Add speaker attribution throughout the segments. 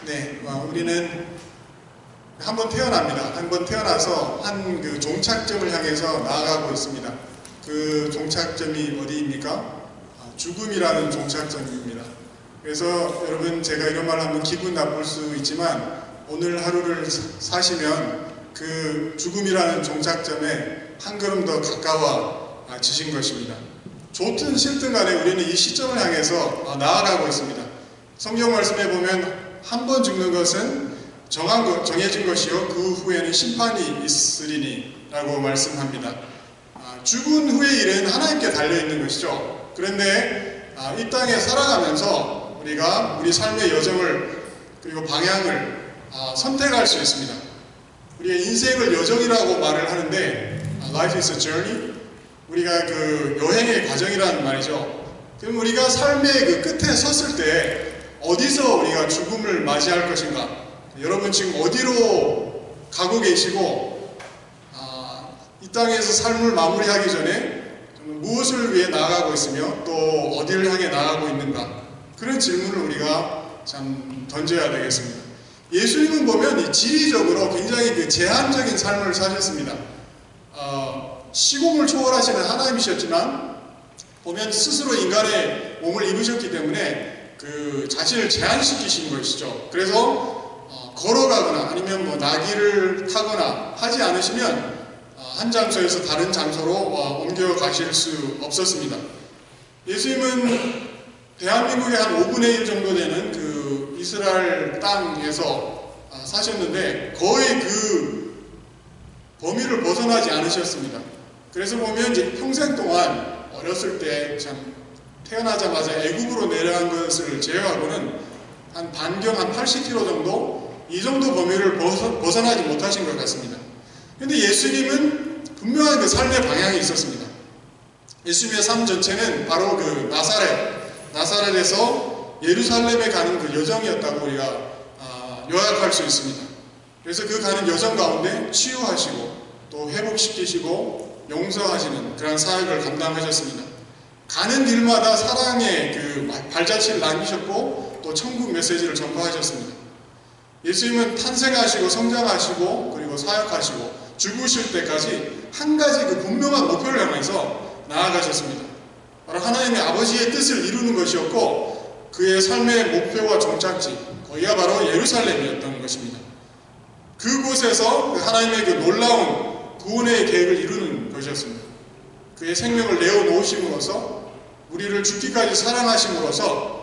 Speaker 1: 네, 우리는 한 번 태어납니다. 한 번 태어나서 한 그 종착점을 향해서 나아가고 있습니다. 그 종착점이 어디입니까? 죽음이라는 종착점입니다. 그래서 여러분, 제가 이런 말 하면 기분 나쁠 수 있지만 오늘 하루를 사시면 그 죽음이라는 종착점에 한 걸음 더 가까워지신 것입니다. 좋든 싫든 간에 우리는 이 시점을 향해서 나아가고 있습니다. 성경 말씀에 보면 한 번 죽는 것은 정해진 것이요 그 후에는 심판이 있으리니 라고 말씀합니다. 죽은 후의 일은 하나님께 달려있는 것이죠. 그런데 이 땅에 살아가면서 우리가 우리 삶의 여정을 그리고 방향을 선택할 수 있습니다. 우리가 인생을 여정이라고 말을 하는데 Life is a journey, 우리가 그 여행의 과정이라는 말이죠. 그럼 우리가 삶의 그 끝에 섰을 때 어디서 우리가 죽음을 맞이할 것인가? 여러분 지금 어디로 가고 계시고 이 땅에서 삶을 마무리하기 전에 무엇을 위해 나아가고 있으며 또 어디를 향해 나아가고 있는가? 그런 질문을 우리가 참 던져야 되겠습니다. 예수님은 보면 이 지리적으로 굉장히 그 제한적인 삶을 사셨습니다. 시공을 초월하시는 하나님이셨지만 보면 스스로 인간의 몸을 입으셨기 때문에 그 자신을 제한시키신 것이죠. 그래서 걸어가거나 아니면 뭐 나귀를 타거나 하지 않으시면 한 장소에서 다른 장소로 옮겨가실 수 없었습니다. 예수님은 대한민국의 한 5분의 1 정도 되는 그 이스라엘 땅에서 사셨는데 거의 그 범위를 벗어나지 않으셨습니다. 그래서 보면 이제 평생 동안 어렸을 때 참 태어나자마자 애국으로 내려간 것을 제외하고는 한 반경 한 80km 정도 이 정도 범위를 벗어나지 못하신 것 같습니다. 그런데 예수님은 분명한 그 삶의 방향이 있었습니다. 예수님의 삶 전체는 바로 그 나사렛에서 예루살렘에 가는 그 여정이었다고 우리가 요약할 수 있습니다. 그래서 그 가는 여정 가운데 치유하시고 또 회복시키시고 용서하시는 그런 사역을 감당하셨습니다. 가는 길마다 사랑의 그 발자취를 남기셨고 또 천국 메시지를 전파하셨습니다. 예수님은 탄생하시고 성장하시고 그리고 사역하시고 죽으실 때까지 한 가지 그 분명한 목표를 향해서 나아가셨습니다. 바로 하나님의 아버지의 뜻을 이루는 것이었고 그의 삶의 목표와 종착지 거기가 바로 예루살렘이었던 것입니다. 그곳에서 하나님의 그 놀라운 구원의 계획을 이루는 것이었습니다. 그의 생명을 내어놓으심으로써 우리를 죽기까지 사랑하심으로써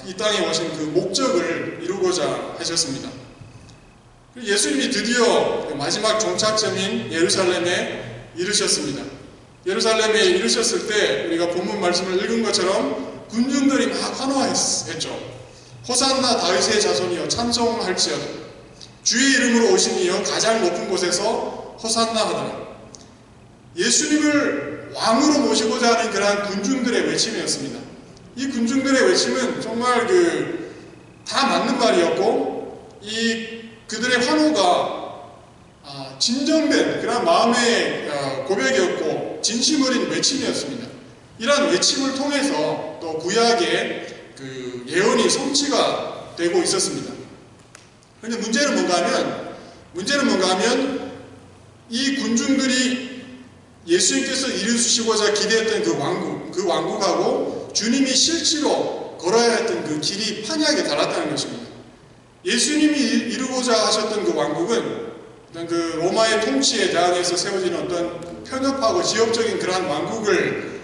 Speaker 1: 이 땅에 오신 그 목적을 이루고자 하셨습니다. 예수님이 드디어 마지막 종착점인 예루살렘에 이르셨습니다. 예루살렘에 이르셨을 때 우리가 본문 말씀을 읽은 것처럼 군중들이 막 환호했죠. 호산나 다윗의 자손이여 찬송할지어다. 주의 이름으로 오신 이여 가장 높은 곳에서 호산나 하더라. 예수님을 왕으로 모시고자 하는 그러한 군중들의 외침이었습니다. 이 군중들의 외침은 정말 다 맞는 말이었고 그들의 환호가 진정된 그런 마음의 고백이었고 진심 어린 외침이었습니다. 이러한 외침을 통해서 또 구약의 그 예언이 성취가 되고 있었습니다. 그런데 문제는 뭔가 하면 이 군중들이 예수님께서 이루시고자 기대했던 그 왕국하고 주님이 실제로 걸어야 했던 그 길이 판이하게 달랐다는 것입니다. 예수님이 이루고자 하셨던 그 왕국은 그 로마의 통치에 대항해서 세워지는 어떤 편협하고 지역적인 그러한 왕국을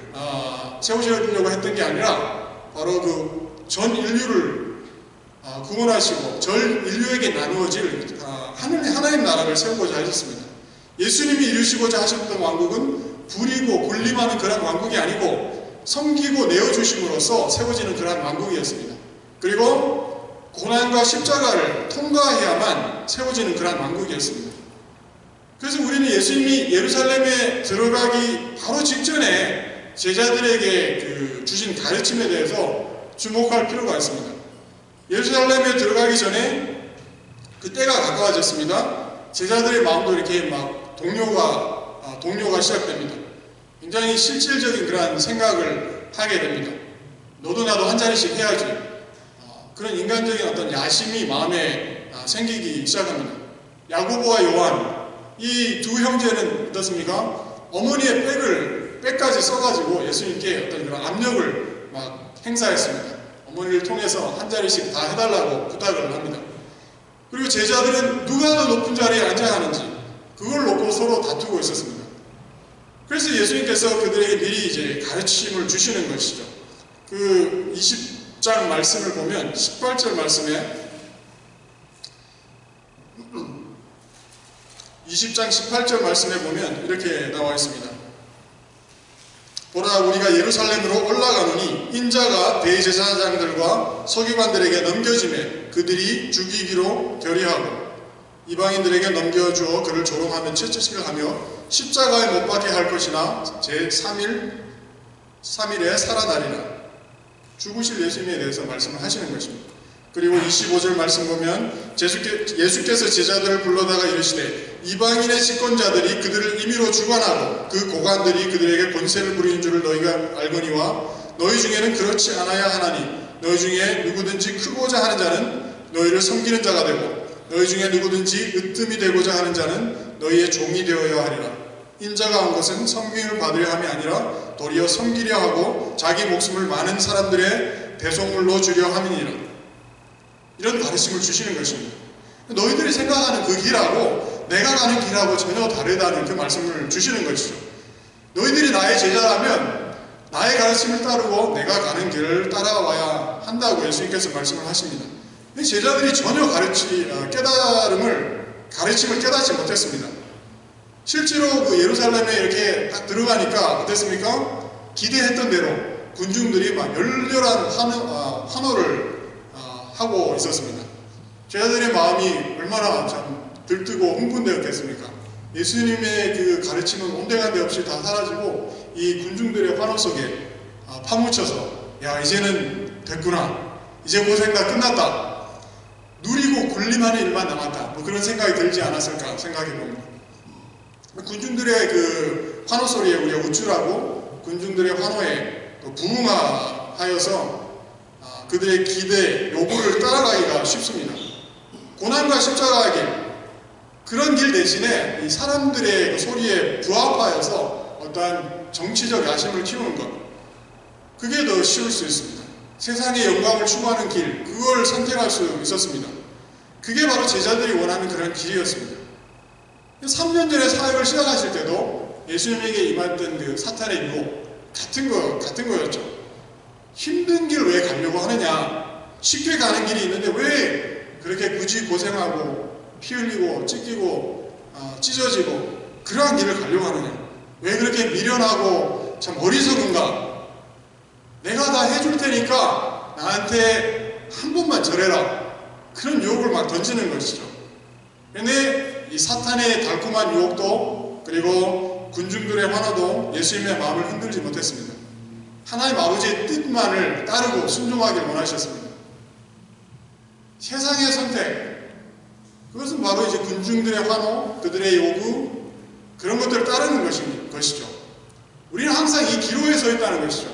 Speaker 1: 세우시려고 했던 게 아니라 바로 그 전 인류를 구원하시고 전 인류에게 나누어질 하나님 나라를 세우고자 하셨습니다. 예수님이 이루시고자 하셨던 왕국은 부리고 군림하는 그런 왕국이 아니고 섬기고 내어주심으로써 세워지는 그런 왕국이었습니다. 그리고 고난과 십자가를 통과해야만 세워지는 그런 왕국이었습니다. 그래서 우리는 예수님이 예루살렘에 들어가기 바로 직전에 제자들에게 주신 가르침에 대해서 주목할 필요가 있습니다. 예루살렘에 들어가기 전에 그 때가 가까워졌습니다. 제자들의 마음도 이렇게 막 동요가 시작됩니다. 굉장히 실질적인 그런 생각을 하게 됩니다. 너도 나도 한 자리씩 해야지. 그런 인간적인 어떤 야심이 마음에 생기기 시작합니다. 야고보와 요한, 이 두 형제는 어떻습니까? 어머니의 백까지 써가지고 예수님께 어떤 그런 압력을 막 행사했습니다. 어머니를 통해서 한 자리씩 다 해달라고 부탁을 합니다. 그리고 제자들은 누가 더 높은 자리에 앉아야 하는지 그걸 놓고 서로 다투고 있었습니다. 그래서 예수님께서 그들에게 미리 이제 가르침을 주시는 것이죠. 그 20장 말씀을 보면 18절 말씀에 20장 18절 말씀에 보면 이렇게 나와 있습니다. 보라, 우리가 예루살렘으로 올라가노니 인자가 대제사장들과 서기관들에게 넘겨지매 그들이 죽이기로 결의하고 이방인들에게 넘겨주어 그를 조롱하며 채찍질을 하며 십자가에 못 박게 할 것이나 제3일에 살아나리라. 죽으실 예수님에 대해서 말씀을 하시는 것입니다. 그리고 25절 말씀 보면 예수께서 제자들을 불러다가 이르시되 이방인의 집권자들이 그들을 임의로 주관하고 그 고관들이 그들에게 권세를 부리는 줄을 너희가 알거니와 너희 중에는 그렇지 않아야 하나니 너희 중에 누구든지 크고자 하는 자는 너희를 섬기는 자가 되고 너희 중에 누구든지 으뜸이 되고자 하는 자는 너희의 종이 되어야 하리라. 인자가 온 것은 섬김을 받으려 함이 아니라 도리어 섬기려 하고 자기 목숨을 많은 사람들의 대속물로 주려 함이니라. 이런 가르침을 주시는 것입니다. 너희들이 생각하는 그 길하고 내가 가는 길하고 전혀 다르다는 그 말씀을 주시는 것이죠. 너희들이 나의 제자라면 나의 가르침을 따르고 내가 가는 길을 따라와야 한다고 예수님께서 말씀을 하십니다. 제자들이 전혀 가르침을 깨닫지 못했습니다. 실제로 그 예루살렘에 이렇게 딱 들어가니까 어땠습니까? 기대했던 대로 군중들이 막 열렬한 환호를 하고 있었습니다. 제자들의 마음이 얼마나 참 들뜨고 흥분되었겠습니까? 예수님의 그 가르침은 온데간데 없이 다 사라지고 이 군중들의 환호 속에 파묻혀서 야, 이제는 됐구나, 이제 고생 다 끝났다, 누리고 군림하는 일만 남았다, 뭐 그런 생각이 들지 않았을까 생각해 봅니다. 군중들의 그 환호 소리에 우리가 우쭐하고 군중들의 환호에 또 부응하여서 그들의 기대, 요구를 따라가기가 쉽습니다. 고난과 십자가의 길, 그런 길 대신에 이 사람들의 그 소리에 부합하여서 어떠한 정치적 야심을 키우는 것, 그게 더 쉬울 수 있습니다. 세상의 영광을 추구하는 길, 그걸 선택할 수 있었습니다. 그게 바로 제자들이 원하는 그런 길이었습니다. 3년 전에 사역을 시작하실 때도 예수님에게 임했던 그 사탄의 유혹 같은 거였죠. 힘든 길 왜 가려고 하느냐? 쉽게 가는 길이 있는데 왜 그렇게 굳이 고생하고 피 흘리고 찢기고 찢어지고 그러한 길을 가려고 하느냐? 왜 그렇게 미련하고 참 어리석은가? 내가 다 해줄 테니까 나한테 한 번만 절해라. 그런 유혹을 막 던지는 것이죠. 그런데 이 사탄의 달콤한 유혹도 그리고 군중들의 환호도 예수님의 마음을 흔들지 못했습니다. 하나님 아버지의 뜻만을 따르고 순종하길 원하셨습니다. 세상의 선택, 그것은 바로 이제 군중들의 환호, 그들의 요구, 그런 것들을 따르는 것이죠. 우리는 항상 이 기로에 서 있다는 것이죠.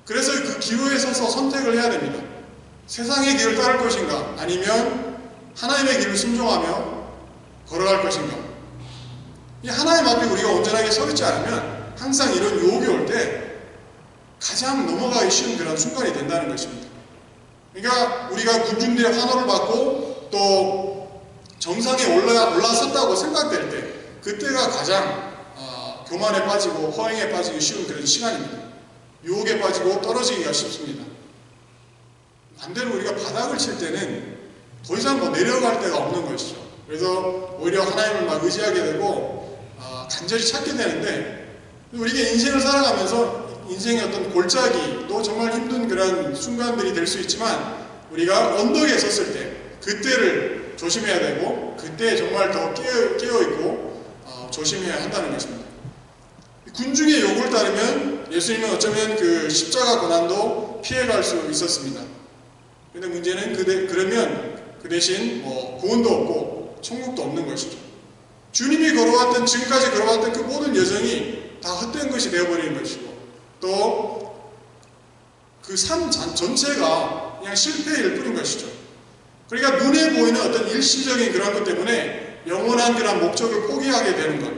Speaker 1: 그래서 그 기로에 서서 선택을 해야 됩니다. 세상의 길을 따를 것인가, 아니면 하나님의 길을 순종하며 걸어갈 것인가. 이 하나님 앞에 우리가 온전하게 서 있지 않으면 항상 이런 유혹이 올 때 가장 넘어가기 쉬운 그런 순간이 된다는 것입니다. 그러니까 우리가 군중들의 환호를 받고 또 정상에 올라섰다고 생각될 때 그때가 가장 교만에 빠지고 허행에 빠지기 쉬운 그런 시간입니다. 유혹에 빠지고 떨어지기가 쉽습니다. 반대로 우리가 바닥을 칠 때는 더 이상 내려갈 데가 없는 것이죠. 그래서 오히려 하나님을 막 의지하게 되고 간절히 찾게 되는데, 우리가 인생을 살아가면서 인생의 어떤 골짜기 또 정말 힘든 그런 순간들이 될 수 있지만 우리가 언덕에 섰을 때 그때를 조심해야 되고 그때 정말 더 깨어있고 조심해야 한다는 것입니다. 군중의 요구를 따르면 예수님은 어쩌면 그 십자가 고난도 피해갈 수 있었습니다. 그런데 문제는 그러면 그 대신 구원도 없고 천국도 없는 것이죠. 주님이 걸어왔던, 지금까지 걸어왔던 그 모든 여정이 다 헛된 것이 되어버리는 것이고 또 그 삶 전체가 그냥 실패일 뿐인 것이죠. 그러니까 눈에 보이는 어떤 일시적인 그런 것 때문에 영원한 그런 목적을 포기하게 되는 것.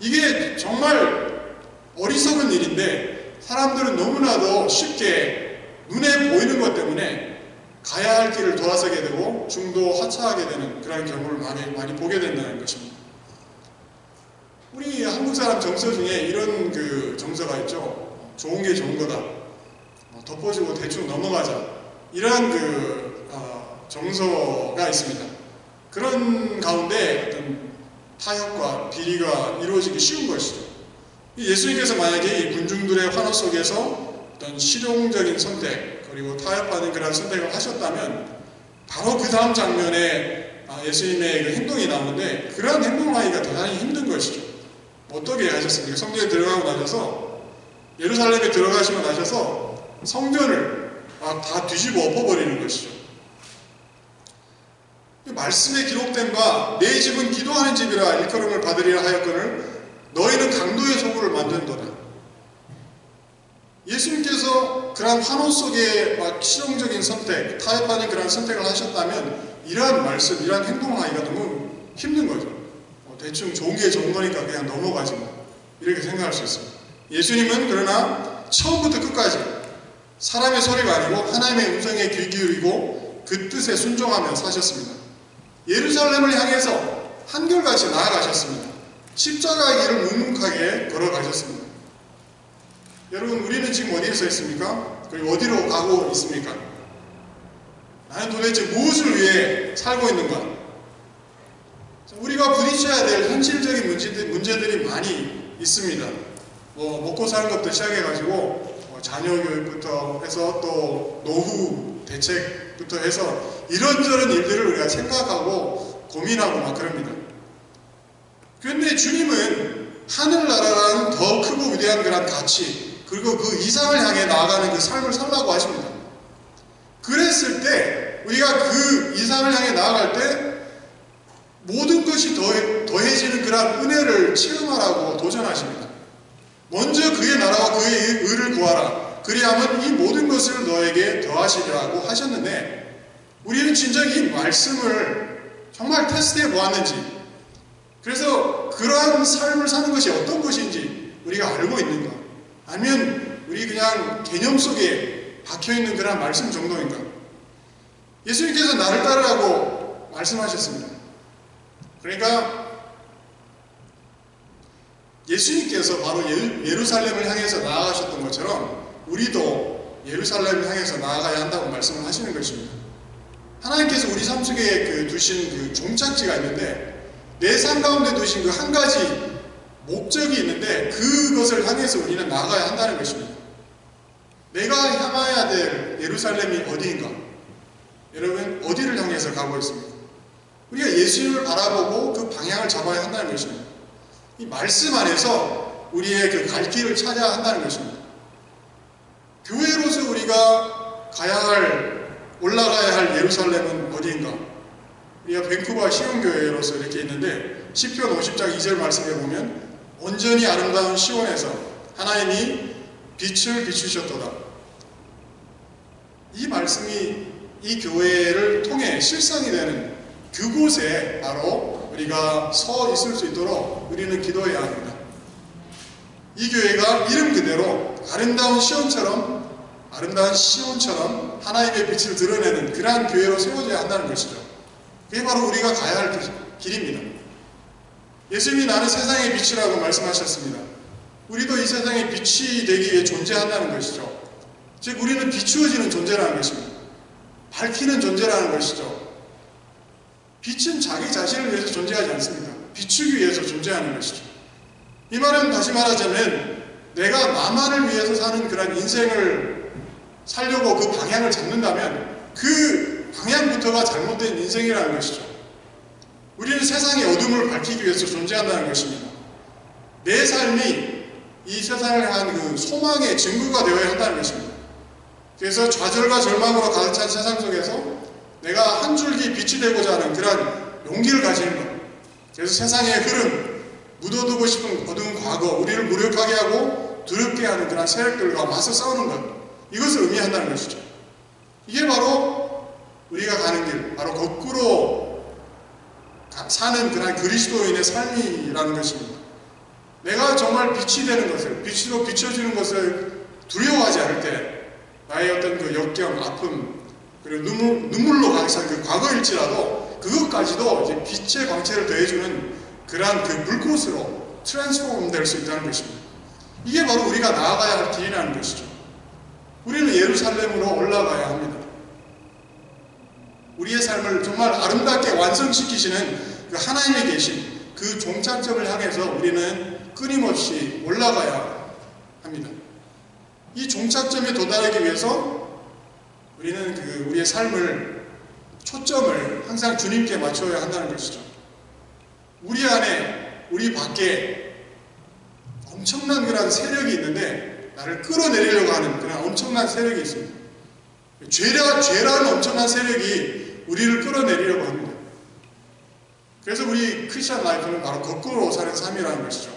Speaker 1: 이게 정말 어리석은 일인데 사람들은 너무나도 쉽게 눈에 보이는 것 때문에 가야 할 길을 돌아서게 되고 중도 하차하게 되는 그런 경우를 많이 보게 된다는 것입니다. 우리 한국 사람 정서 중에 이런 그 정서가 있죠. 좋은 게 좋은 거다. 덮어주고 대충 넘어가자. 이런 정서가 있습니다. 그런 가운데 어떤 타협과 비리가 이루어지기 쉬운 것이죠. 예수님께서 만약에 이 군중들의 환호 속에서 어떤 실용적인 선택 그리고 타협하는 그런 선택을 하셨다면 바로 그 다음 장면에 예수님의 그 행동이 나오는데 그런 행동을 하기가 대단히 힘든 것이죠. 어떻게 하셨습니까? 성전에 들어가고 나셔서 예루살렘에 들어가시고 나셔서 성전을 다 뒤집어 엎어버리는 것이죠. 말씀에 기록된 바 내 집은 기도하는 집이라 일컬음을 받으리라 하였거늘 너희는 강도의 소굴을 만든도다. 예수님께서 그러한 환호 속에 실용적인 선택, 타협하는 그런 선택을 하셨다면 이러한 말씀, 이러한 행동을 하기가 너무 힘든 거죠. 대충 좋은 게 좋은 거니까 그냥 넘어가지 뭐. 이렇게 생각할 수 있습니다. 예수님은 그러나 처음부터 끝까지 사람의 소리가 아니고 하나님의 음성에 귀 기울이고 그 뜻에 순종하며 사셨습니다. 예루살렘을 향해서 한결같이 나아가셨습니다. 십자가의 길을 묵묵하게 걸어가셨습니다. 여러분, 우리는 지금 어디에 서 있습니까? 그리고 어디로 가고 있습니까? 나는 도대체 무엇을 위해 살고 있는가? 우리가 부딪혀야 될 현실적인 문제들이 많이 있습니다. 먹고 사는 것부터 시작해가지고 자녀 교육부터 해서 또 노후 대책부터 해서 이런저런 일들을 우리가 생각하고 고민하고 막 그럽니다. 그런데 주님은 하늘나라라는 더 크고 위대한 그런 가치 그리고 그 이상을 향해 나아가는 그 삶을 살라고 하십니다. 그랬을 때 우리가 그 이상을 향해 나아갈 때 모든 것이 더해지는 그런 은혜를 체험하라고 도전하십니다. 먼저 그의 나라와 그의 의를 구하라. 그리하면 이 모든 것을 너에게 더하시리라고 하셨는데 우리는 진정 이 말씀을 정말 테스트해 보았는지 그래서 그러한 삶을 사는 것이 어떤 것인지 우리가 알고 있는가? 아니면 우리 그냥 개념 속에 박혀있는 그런 말씀 정도인가? 예수님께서 나를 따르라고 말씀하셨습니다. 그러니까 예수님께서 바로 예루살렘을 향해서 나아가셨던 것처럼 우리도 예루살렘을 향해서 나아가야 한다고 말씀을 하시는 것입니다. 하나님께서 우리 삶 속에 두신 그 종착지가 있는데 내 삶 가운데 두신 그 한 가지 목적이 있는데 그것을 향해서 우리는 나아가야 한다는 것입니다. 내가 향해야 될 예루살렘이 어디인가? 여러분 어디를 향해서 가고 있습니까? 우리가 예수님을 바라보고 그 방향을 잡아야 한다는 것입니다. 이 말씀 안에서 우리의 그 갈 길을 찾아야 한다는 것입니다. 교회로서 우리가 올라가야 할 예루살렘은 어디인가? 우리가 밴쿠버 시온교회로서 이렇게 있는데 시편 50장 2절 말씀에 보면 온전히 아름다운 시온에서 하나님이 빛을 비추셨도다. 이 말씀이 이 교회를 통해 실상이 되는 그곳에 바로 우리가 서 있을 수 있도록 우리는 기도해야 합니다. 이 교회가 이름 그대로 아름다운 시온처럼 하나님의 빛을 드러내는 그러한 교회로 세워져야 한다는 것이죠. 그게 바로 우리가 가야 할 길입니다. 예수님이 나는 세상의 빛이라고 말씀하셨습니다. 우리도 이 세상의 빛이 되기 위해 존재한다는 것이죠. 즉 우리는 비추어지는 존재라는 것입니다. 밝히는 존재라는 것이죠. 빛은 자기 자신을 위해서 존재하지 않습니다. 비추기 위해서 존재하는 것이죠. 이 말은 다시 말하자면 내가 나만을 위해서 사는 그런 인생을 살려고 그 방향을 잡는다면 그 방향부터가 잘못된 인생이라는 것이죠. 우리는 세상의 어둠을 밝히기 위해서 존재한다는 것입니다. 내 삶이 이 세상을 향한 그 소망의 증거가 되어야 한다는 것입니다. 그래서 좌절과 절망으로 가득 찬 세상 속에서 내가 한 줄기 빛이 되고자 하는 그런 용기를 가지는 것. 그래서 세상의 흐름, 묻어두고 싶은 어두운 과거, 우리를 무력하게 하고 두렵게 하는 그런 세력들과 맞서 싸우는 것. 이것을 의미한다는 것이죠. 이게 바로 우리가 가는 길, 바로 거꾸로 사는 그런 그리스도인의 삶이라는 것입니다. 내가 정말 빛이 되는 것을, 빛으로 비춰주는 것을 두려워하지 않을 때 나의 어떤 그 역경, 아픔, 그리고 눈물로 가득한 그 과거일지라도 그것까지도 이제 빛의 광채를 더해주는 그러한 그 불꽃으로 트랜스포럼 될 수 있다는 것입니다. 이게 바로 우리가 나아가야 할 길이라는 것이죠. 우리는 예루살렘으로 올라가야 합니다. 우리의 삶을 정말 아름답게 완성시키시는 그 하나님이 계신 그 종착점을 향해서 우리는 끊임없이 올라가야 합니다. 이 종착점에 도달하기 위해서 우리는 우리의 삶을 초점을 항상 주님께 맞춰야 한다는 것이죠. 우리 안에, 우리 밖에 엄청난 그런 세력이 있는데 나를 끌어내리려고 하는 그런 엄청난 세력이 있습니다. 죄라는 엄청난 세력이 우리를 끌어내리려고 합니다. 그래서 우리 크리스천 라이프는 바로 거꾸로 사는 삶이라는 것이죠.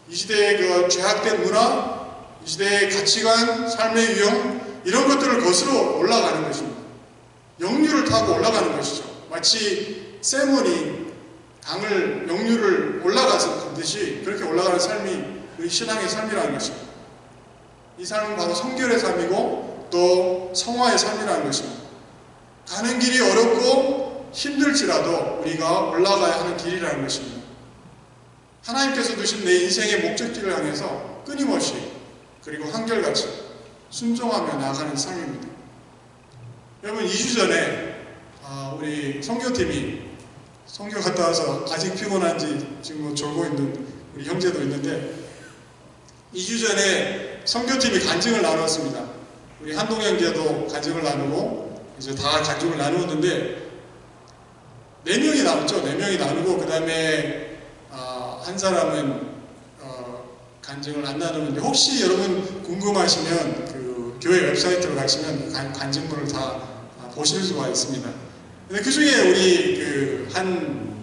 Speaker 1: 이 시대의 그 죄악된 문화, 이 시대의 가치관, 삶의 유형, 이런 것들을 거스러 올라가는 것입니다. 역류를 타고 올라가는 것이죠. 마치 세몬이 강을, 역류를 올라가서 걷듯이 그렇게 올라가는 삶이 우리 신앙의 삶이라는 것입니다. 이 삶은 바로 성결의 삶이고 또 성화의 삶이라는 것입니다. 가는 길이 어렵고 힘들지라도 우리가 올라가야 하는 길이라는 것입니다. 하나님께서 두신 내 인생의 목적지를 향해서 끊임없이 그리고 한결같이 순종하며 나아가는 삶입니다. 여러분 2주 전에 우리 선교팀이 선교 갔다 와서 아직 피곤한지 지금 졸고 있는 우리 형제도 있는데 2주 전에 선교팀이 간증을 나눴습니다. 우리 한동 형제도 간증을 나누고 이제 다 간증을 나누었는데 4명이 나눴죠. 4명이 나누고 그 다음에 한 사람은 간증을 안 나누는데 혹시 여러분 궁금하시면 그 교회 웹사이트로 가시면 간증문을 다 보실 수가 있습니다. 근데 그 중에 우리 그 한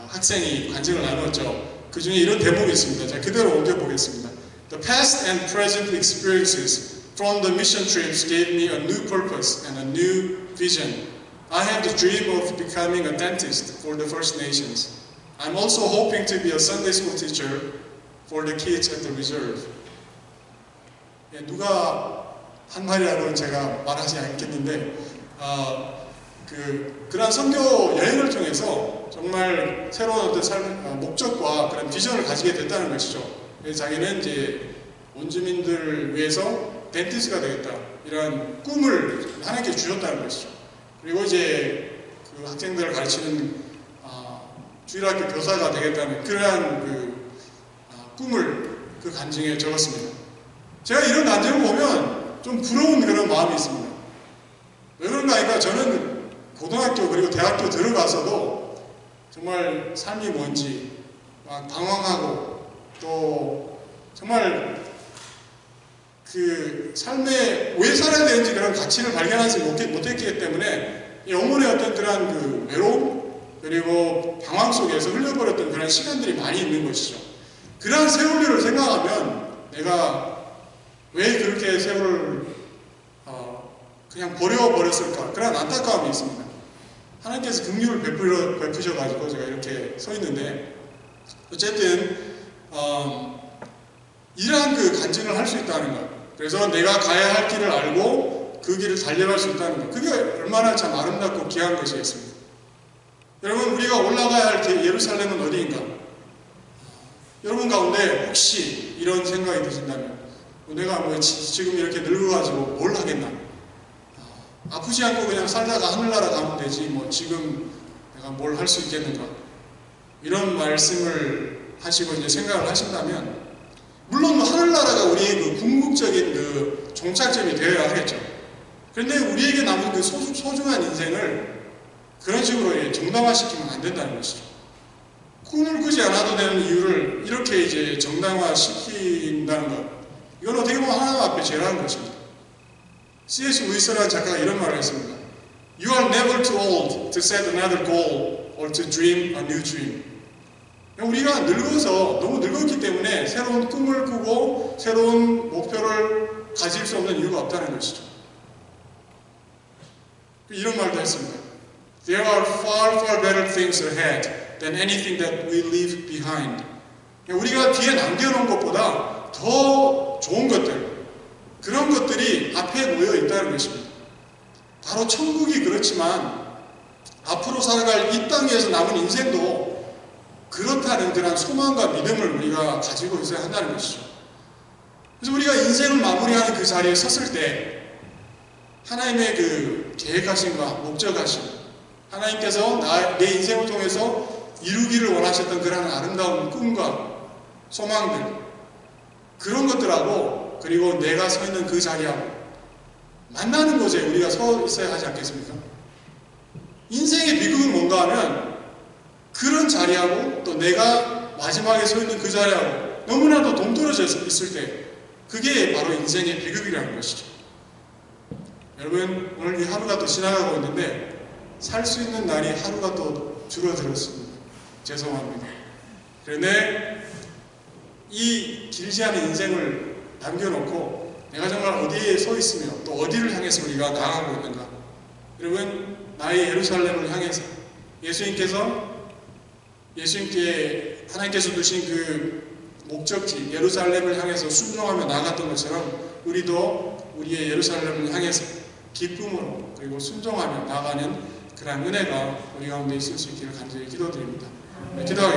Speaker 1: 학생이 간증을 나눴죠. 그 중에 이런 대목이 있습니다. 제가 그대로 옮겨보겠습니다. The past and present experiences from the mission trips gave me a new purpose and a new vision. I have the dream of becoming a dentist for the First Nations. I'm also hoping to be a Sunday school teacher for the kids at the reserve. 예, 누가 한 말이라고는 제가 말하지 않겠는데 그런 선교 여행을 통해서 정말 새로운 어떤 삶 목적과 그런 비전을 가지게 됐다는 것이죠. 그래서 자기는 이제 원주민들을 위해서 덴티스트가 되겠다 이런 꿈을 하나님께 주셨다는 것이죠. 그리고 이제 그 학생들을 가르치는 주일학교 교사가 되겠다는 그러한 그 꿈을 그 간증에 적었습니다. 제가 이런 간증을 보면 좀 부러운 그런 마음이 있습니다. 왜 그런가 하니까 저는 고등학교 그리고 대학교 들어가서도 정말 삶이 뭔지 막 방황하고 또 정말 그 삶에 왜 살아야 되는지 그런 가치를 발견하지 못했기 때문에 영혼의 어떤 그런 그 외로움 그리고 방황 속에서 흘려버렸던 그런 시간들이 많이 있는 것이죠. 그러한 세월을 생각하면 내가 왜 그렇게 세월을 그냥 버려버렸을까 그런 안타까움이 있습니다. 하나님께서 긍휼을 베푸셔가지고 제가 이렇게 서 있는데 어쨌든 이러한 그 간증을 할 수 있다는 것 그래서 내가 가야 할 길을 알고 그 길을 달려갈 수 있다는 것 그게 얼마나 참 아름답고 귀한 것이겠습니까? 여러분 우리가 올라가야 할 예루살렘은 어디인가? 여러분 가운데 혹시 이런 생각이 드신다면 내가 뭐 지금 이렇게 늙어가지고 뭘 하겠나? 아프지 않고 그냥 살다가 하늘나라 가면 되지 뭐 지금 내가 뭘 할 수 있겠는가? 이런 말씀을 하시고 이제 생각을 하신다면 물론 하늘나라가 우리의 그 궁극적인 그 종착점이 되어야 하겠죠. 그런데 우리에게 남은 그 소중한 인생을 그런 식으로 정당화시키면 안 된다는 것이죠. 꿈을 꾸지 않아도 되는 이유를 이렇게 이제 정당화시킨다는 것. 이건 어떻게 보면 하나님 앞에 죄라는 것입니다. C.S. 루이스라는 작가가 이런 말을 했습니다. You are never too old to set another goal or to dream a new dream. 우리가 늙어서 너무 늙었기 때문에 새로운 꿈을 꾸고 새로운 목표를 가질 수 없는 이유가 없다는 것이죠. 이런 말도 했습니다. There are far, far better things ahead than anything that we leave behind. 우리가 뒤에 남겨놓은 것보다 더 좋은 것들, 그런 것들이 앞에 놓여 있다는 것입니다. 바로 천국이 그렇지만 앞으로 살아갈 이 땅에서 남은 인생도 그렇다는 그런 소망과 믿음을 우리가 가지고 있어야 한다는 것이죠. 그래서 우리가 인생을 마무리하는 그 자리에 섰을 때 하나님의 그 계획하심과 목적하심, 하나님께서 내 인생을 통해서 이루기를 원하셨던 그런 아름다운 꿈과 소망들, 그런 것들하고 그리고 내가 서 있는 그 자리하고 만나는 곳에 우리가 서 있어야 하지 않겠습니까? 인생의 비극은 뭔가 하면 그런 자리하고 또 내가 마지막에 서 있는 그 자리하고 너무나도 동떨어져 있을 때 그게 바로 인생의 비극이라는 것이죠. 여러분, 오늘 이 하루가 또 지나가고 있는데 살 수 있는 날이 하루가 또 줄어들었습니다. 죄송합니다. 그런데 이 길지 않은 인생을 남겨놓고 내가 정말 어디에 서 있으며 또 어디를 향해서 우리가 나아가고 있는가? 여러분, 나의 예루살렘을 향해서 예수님께 하나님께서 두신 그 목적지 예루살렘을 향해서 순종하며 나아갔던 것처럼 우리도 우리의 예루살렘을 향해서 기쁨으로 그리고 순종하며 나아가는 그러한 은혜가 우리 가운데 있을 수 있기를 간절히 기도드립니다. 기도하겠습니다.